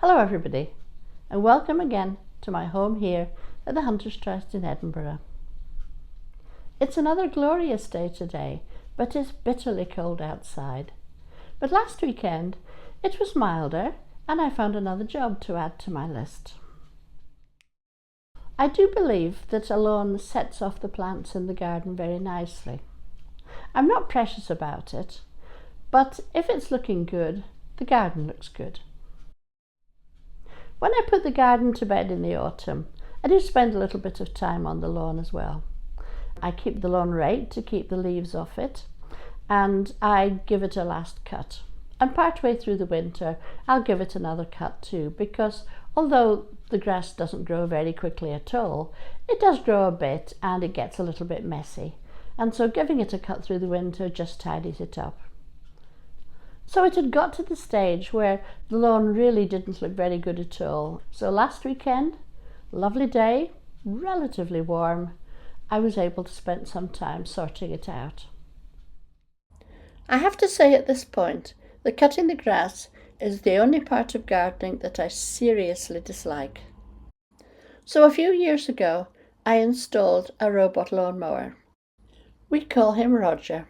Hello everybody, and welcome again to my home here at the Hunters Trust in Edinburgh. It's another glorious day today, but it's bitterly cold outside. But last weekend it was milder and I found another job to add to my list. I do believe that a lawn sets off the plants in the garden very nicely. I'm not precious about it, but if it's looking good, the garden looks good. When I put the garden to bed in the autumn, I do spend a little bit of time on the lawn as well. I keep the lawn raked to keep the leaves off it, and I give it a last cut. And partway through the winter, I'll give it another cut too, because although the grass doesn't grow very quickly at all, it does grow a bit and it gets a little bit messy. And so giving it a cut through the winter just tidies it up. So it had got to the stage where the lawn really didn't look very good at all. So last weekend, lovely day, relatively warm, I was able to spend some time sorting it out. I have to say at this point that cutting the grass is the only part of gardening that I seriously dislike. So a few years ago, I installed a robot lawnmower. We call him Roger.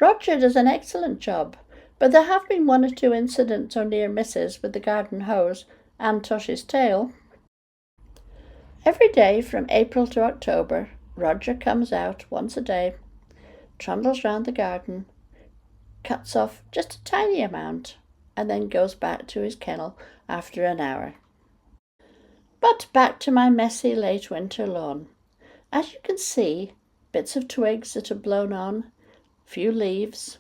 Roger does an excellent job, but there have been one or two incidents or near misses with the garden hose and Tosh's tail. Every day from April to October, Roger comes out once a day, trundles round the garden, cuts off just a tiny amount, and then goes back to his kennel after an hour. But back to my messy late winter lawn. As you can see, bits of twigs that have blown on, few leaves,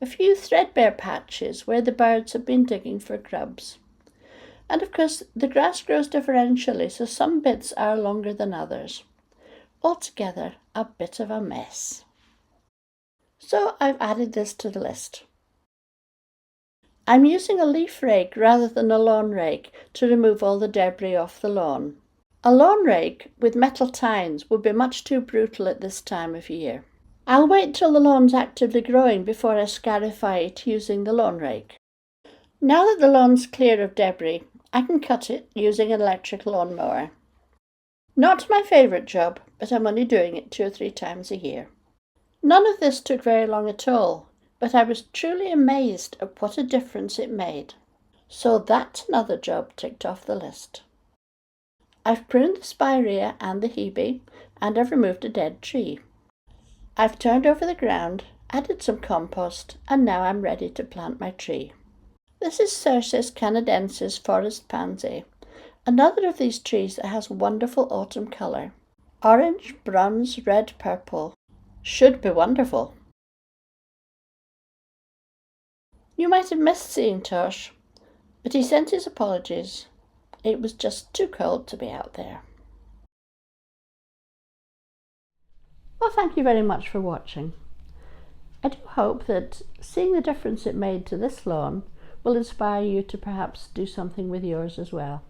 a few threadbare patches where the birds have been digging for grubs. And of course the grass grows differentially, so some bits are longer than others. Altogether a bit of a mess. So I've added this to the list. I'm using a leaf rake rather than a lawn rake to remove all the debris off the lawn. A lawn rake with metal tines would be much too brutal at this time of year. I'll wait till the lawn's actively growing before I scarify it using the lawn rake. Now that the lawn's clear of debris, I can cut it using an electric lawnmower. Not my favourite job, but I'm only doing it 2 or 3 times a year. None of this took very long at all, but I was truly amazed at what a difference it made. So that's another job ticked off the list. I've pruned the spirea and the hebe, and I've removed a dead tree. I've turned over the ground, added some compost, and now I'm ready to plant my tree. This is Cercis canadensis forest pansy, another of these trees that has wonderful autumn colour. Orange, bronze, red, purple. Should be wonderful. You might have missed seeing Tosh, but he sent his apologies. It was just too cold to be out there. Well, thank you very much for watching. I do hope that seeing the difference it made to this lawn will inspire you to perhaps do something with yours as well.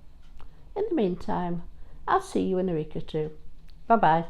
In the meantime, I'll see you in a week or two. Bye-bye.